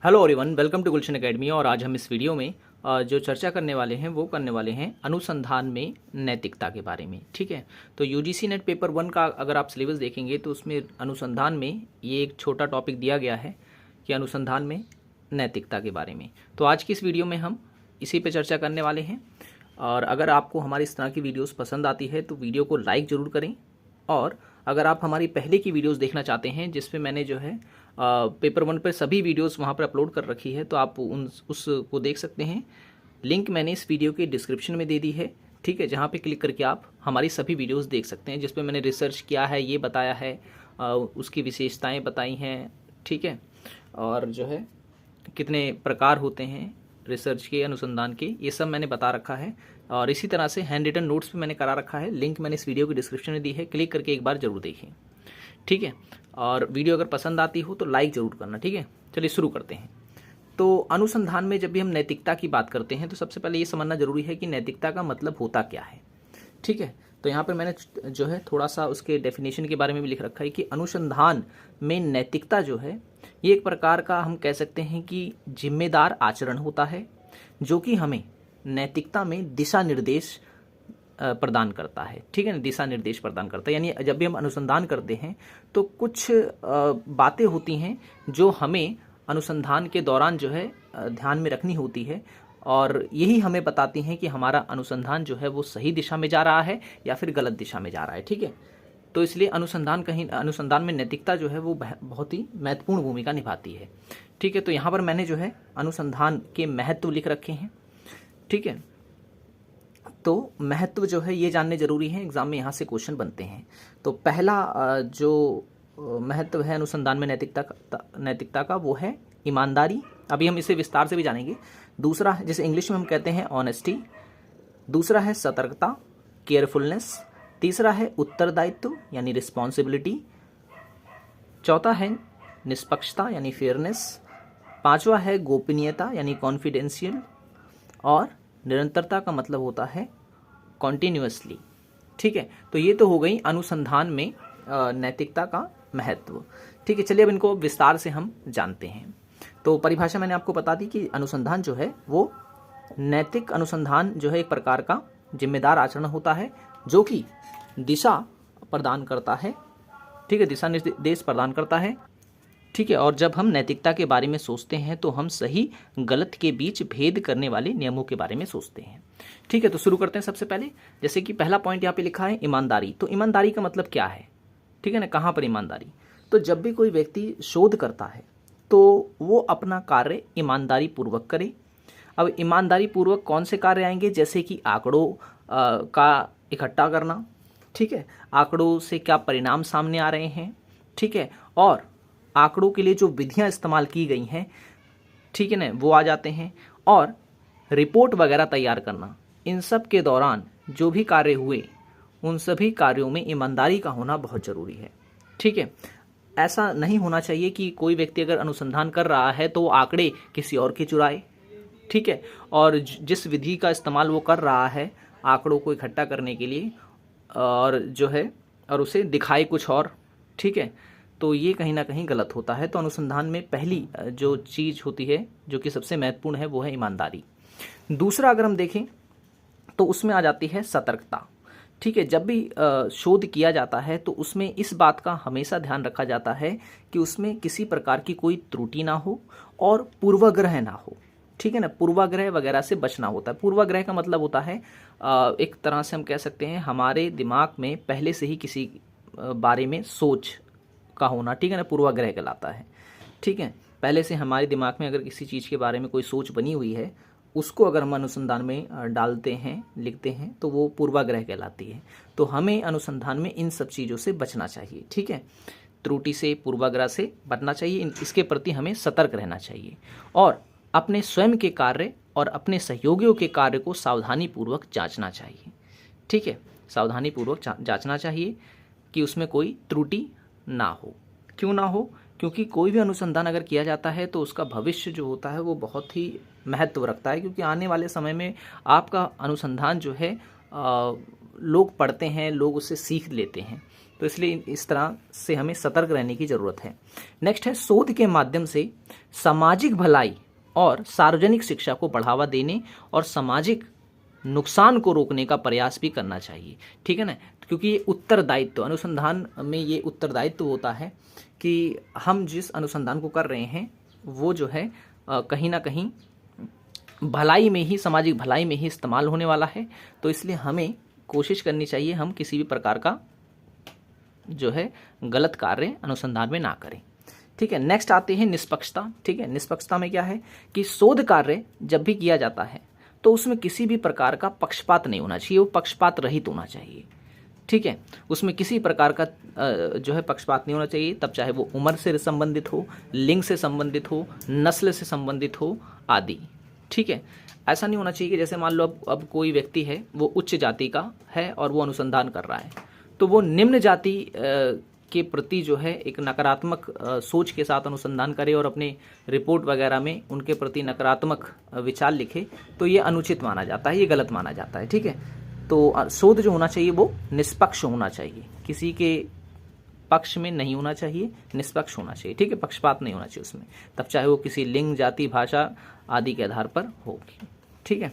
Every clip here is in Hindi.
Hello everyone, welcome to Gulshan academy. और आज हम इस वीडियो में जो चर्चा करने वाले हैं वो करने वाले हैं अनुसंधान में नैतिकता के बारे में। ठीक है, तो यूजीसी नेट पेपर 1 का अगर आप सिलेबस देखेंगे तो उसमें अनुसंधान में ये एक छोटा टॉपिक दिया गया है कि अनुसंधान में नैतिकता के बारे में। तो आज की इस वीडियो में हम इसी पे चर्चा करने वाले हैं। और अगर आपको हमारी इस तरह की वीडियोस पसंद आती है तो वीडियो को लाइक ज़रूर करें। और अगर आप हमारी पहले की वीडियोस देखना चाहते हैं जिसपे मैंने जो है पेपर 1 पर सभी वीडियोस वहाँ पर अपलोड कर रखी है तो आप उसको देख सकते हैं। लिंक मैंने इस वीडियो के डिस्क्रिप्शन में दे दी है। ठीक है, जहाँ पे क्लिक करके आप हमारी सभी वीडियोस देख सकते हैं जिसपे मैंने रिसर्च किया है, ये बताया है, उसकी विशेषताएं बताई हैं। ठीक है, और जो है कितने प्रकार होते हैं रिसर्च के, अनुसंधान के, ये सब मैंने बता रखा है। और इसी तरह से हैंड रिटन नोट्स भी मैंने करा रखा है। लिंक मैंने इस वीडियो की डिस्क्रिप्शन में दी है, क्लिक करके एक बार जरूर देखिए। ठीक है, और वीडियो अगर पसंद आती हो तो लाइक ज़रूर करना। ठीक है, चलिए शुरू करते हैं। तो अनुसंधान में जब भी हम नैतिकता की बात करते हैं तो सबसे पहले ये समझना जरूरी है कि नैतिकता का मतलब होता क्या है। ठीक है, तो यहाँ पर मैंने जो है थोड़ा सा उसके डेफिनेशन के बारे में भी लिख रखा है कि अनुसंधान में नैतिकता जो है ये एक प्रकार का हम कह सकते हैं कि जिम्मेदार आचरण होता है जो कि हमें नैतिकता में दिशा निर्देश प्रदान करता है। ठीक है ना, दिशा निर्देश प्रदान करता है। यानी जब भी हम अनुसंधान करते हैं तो कुछ बातें होती हैं जो हमें अनुसंधान के दौरान जो है ध्यान में रखनी होती है और यही हमें बताती हैं कि हमारा अनुसंधान जो है वो सही दिशा में जा रहा है या फिर गलत दिशा में जा रहा है। ठीक है, तो इसलिए अनुसंधान में नैतिकता जो है वो बहुत ही महत्वपूर्ण भूमिका निभाती है। ठीक है, तो यहाँ पर मैंने जो है अनुसंधान के महत्व लिख रखे हैं। ठीक है, तो महत्व जो है ये जानने जरूरी है, एग्जाम में यहाँ से क्वेश्चन बनते हैं। तो पहला जो महत्व है अनुसंधान में नैतिकता का वो है ईमानदारी। अभी हम इसे विस्तार से भी जानेंगे। दूसरा, जैसे इंग्लिश में हम कहते हैं ऑनेस्टी। दूसरा है सतर्कता, केयरफुलनेस। तीसरा है उत्तरदायित्व यानी रिस्पॉन्सिबिलिटी। चौथा है निष्पक्षता यानी फेयरनेस। पांचवा है गोपनीयता यानी कॉन्फिडेंशियल। और निरंतरता का मतलब होता है कॉन्टिन्यूअसली। ठीक है, तो ये तो हो गई अनुसंधान में नैतिकता का महत्व। ठीक है, चलिए अब इनको विस्तार से हम जानते हैं। तो परिभाषा मैंने आपको बता दी कि अनुसंधान जो है वो नैतिक अनुसंधान जो है एक प्रकार का जिम्मेदार आचरण होता है जो कि दिशा प्रदान करता है। ठीक है, दिशा निर्देश प्रदान करता है। ठीक है, और जब हम नैतिकता के बारे में सोचते हैं तो हम सही गलत के बीच भेद करने वाले नियमों के बारे में सोचते हैं। ठीक है, तो शुरू करते हैं। सबसे पहले जैसे कि पहला पॉइंट यहाँ पे लिखा है ईमानदारी। तो ईमानदारी का मतलब क्या है? ठीक है ना, कहाँ पर ईमानदारी? तो जब भी कोई व्यक्ति शोध करता है तो वो अपना कार्य ईमानदारी पूर्वक करे। अब ईमानदारी पूर्वक कौन से कार्य आएंगे? जैसे कि आंकड़ों का इकट्ठा करना। ठीक है, आंकड़ों से क्या परिणाम सामने आ रहे हैं। ठीक है, और आंकड़ों के लिए जो विधियां इस्तेमाल की गई हैं, ठीक है ना, वो आ जाते हैं। और रिपोर्ट वगैरह तैयार करना, इन सब के दौरान जो भी कार्य हुए उन सभी कार्यों में ईमानदारी का होना बहुत ज़रूरी है। ठीक है, ऐसा नहीं होना चाहिए कि कोई व्यक्ति अगर अनुसंधान कर रहा है तो वो आंकड़े किसी और के चुराए। ठीक है, और जिस विधि का इस्तेमाल वो कर रहा है आंकड़ों को इकट्ठा करने के लिए और जो है और उसे दिखाए कुछ और। ठीक है, तो ये कहीं ना कहीं गलत होता है। तो अनुसंधान में पहली जो चीज़ होती है जो कि सबसे महत्वपूर्ण है वो है ईमानदारी। दूसरा अगर हम देखें तो उसमें आ जाती है सतर्कता। ठीक है, जब भी शोध किया जाता है तो उसमें इस बात का हमेशा ध्यान रखा जाता है कि उसमें किसी प्रकार की कोई त्रुटि ना हो और पूर्वाग्रह ना हो। ठीक है ना, पूर्वाग्रह वगैरह से बचना होता है। पूर्वाग्रह का मतलब होता है एक तरह से हम कह सकते हैं हमारे दिमाग में पहले से ही किसी बारे में सोच का होना। ठीक है ना, पूर्वाग्रह कहलाता है। ठीक है, पहले से हमारे दिमाग में अगर किसी चीज़ के बारे में कोई सोच बनी हुई है उसको अगर हम अनुसंधान में डालते हैं, लिखते हैं तो वो पूर्वाग्रह कहलाती है। तो हमें अनुसंधान में इन सब चीज़ों से बचना चाहिए। ठीक है, त्रुटि से, पूर्वाग्रह से बचना चाहिए। इसके प्रति हमें सतर्क रहना चाहिए और अपने स्वयं के कार्य और अपने सहयोगियों के कार्य को सावधानीपूर्वक जांचना चाहिए। ठीक है, सावधानीपूर्वक जांचना चाहिए कि उसमें कोई त्रुटि ना हो। क्यों ना हो? क्योंकि कोई भी अनुसंधान अगर किया जाता है तो उसका भविष्य जो होता है वो बहुत ही महत्व रखता है, क्योंकि आने वाले समय में आपका अनुसंधान जो है लोग पढ़ते हैं, लोग उससे सीख लेते हैं। तो इसलिए इस तरह से हमें सतर्क रहने की ज़रूरत है। नेक्स्ट है शोध के माध्यम से सामाजिक भलाई और सार्वजनिक शिक्षा को बढ़ावा देने और सामाजिक नुकसान को रोकने का प्रयास भी करना चाहिए, ठीक है ना। क्योंकि ये उत्तरदायित्व, अनुसंधान में ये उत्तरदायित्व होता है कि हम जिस अनुसंधान को कर रहे हैं वो जो है कहीं ना कहीं भलाई में ही, सामाजिक भलाई में ही इस्तेमाल होने वाला है। तो इसलिए हमें कोशिश करनी चाहिए हम किसी भी प्रकार का जो है गलत कार्य अनुसंधान में ना करें, ठीक है। नेक्स्ट आते हैं निष्पक्षता, ठीक है। निष्पक्षता में क्या है कि शोध कार्य जब भी किया जाता है तो उसमें किसी भी प्रकार का पक्षपात नहीं होना चाहिए, वो पक्षपात रहित होना चाहिए, ठीक है। उसमें किसी प्रकार का जो है पक्षपात नहीं होना चाहिए, तब चाहे वो उम्र से संबंधित हो, लिंग से संबंधित हो, नस्ल से संबंधित हो आदि, ठीक है। ऐसा नहीं होना चाहिए कि जैसे मान लो अब कोई व्यक्ति है वो उच्च जाति का है और वो अनुसंधान कर रहा है, तो वो निम्न जाति के प्रति जो है एक नकारात्मक सोच के साथ अनुसंधान करे और अपने रिपोर्ट वगैरह में उनके प्रति नकारात्मक विचार लिखे, तो ये अनुचित माना जाता है, ये गलत माना जाता है, ठीक है। तो शोध जो होना चाहिए वो निष्पक्ष होना चाहिए, किसी के पक्ष में नहीं होना चाहिए, निष्पक्ष होना चाहिए, ठीक है। पक्षपात नहीं होना चाहिए उसमें, तब चाहे वो किसी लिंग, जाति, भाषा आदि के आधार पर होगी, ठीक है।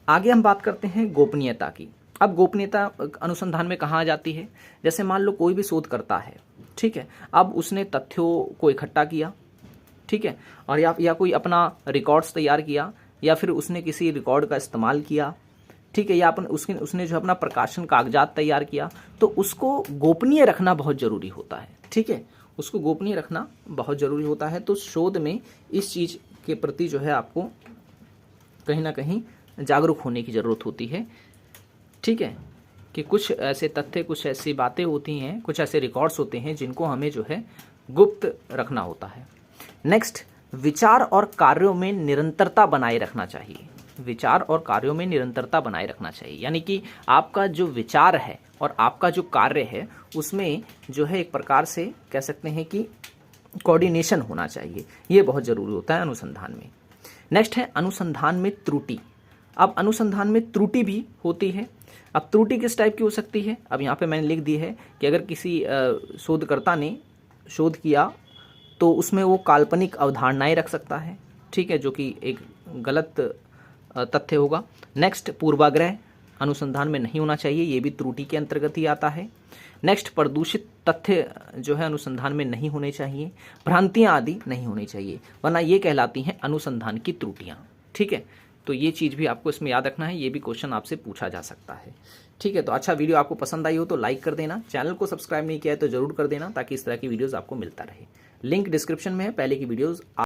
आगे हम बात करते हैं गोपनीयता की। अब गोपनीयता अनुसंधान में कहाँ आ जाती है, जैसे मान लो कोई भी शोध करता है, ठीक है। अब उसने तथ्यों को इकट्ठा किया, ठीक है, और या कोई अपना रिकॉर्ड्स तैयार किया, या फिर उसने किसी रिकॉर्ड का इस्तेमाल किया, ठीक है, या उसने जो अपना प्रकाशन कागजात तैयार किया, तो उसको गोपनीय रखना बहुत ज़रूरी होता है, ठीक है। उसको गोपनीय रखना बहुत ज़रूरी होता है। तो शोध में इस चीज़ के प्रति जो है आपको कहीं ना कहीं जागरूक होने की ज़रूरत होती है, ठीक है, कि कुछ ऐसे तथ्य, कुछ ऐसी बातें होती हैं, कुछ ऐसे रिकॉर्ड्स होते हैं जिनको हमें जो है गुप्त रखना होता है। नेक्स्ट, विचार और कार्यों में निरंतरता बनाए रखना चाहिए। विचार और कार्यों में निरंतरता बनाए रखना चाहिए, यानी कि आपका जो विचार है और आपका जो कार्य है उसमें जो है एक प्रकार से कह सकते हैं कि कोऑर्डिनेशन होना चाहिए, ये बहुत ज़रूरी होता है अनुसंधान में। नेक्स्ट है अनुसंधान में त्रुटि। अब अनुसंधान में त्रुटि भी होती है। अब त्रुटि किस टाइप की हो सकती है, अब यहाँ पे मैंने लिख दी है कि अगर किसी शोधकर्ता ने शोध किया तो उसमें वो काल्पनिक अवधारणाएं रख सकता है, ठीक है, जो कि एक गलत तथ्य होगा। नेक्स्ट, पूर्वाग्रह अनुसंधान में नहीं होना चाहिए, ये भी त्रुटि के अंतर्गत ही आता है। नेक्स्ट, प्रदूषित तथ्य जो है अनुसंधान में नहीं होने चाहिए, भ्रांतियाँ आदि नहीं होनी चाहिए, वरना ये कहलाती हैं अनुसंधान की त्रुटियाँ, ठीक है। तो ये चीज़ भी आपको इसमें याद रखना है, ये भी क्वेश्चन आपसे पूछा जा सकता है, ठीक है। तो अच्छा, वीडियो आपको पसंद आई हो तो लाइक कर देना, चैनल को सब्सक्राइब नहीं किया है तो ज़रूर कर देना, ताकि इस तरह की वीडियोज़ आपको मिलता रहे। लिंक डिस्क्रिप्शन में है, पहले की वीडियोज़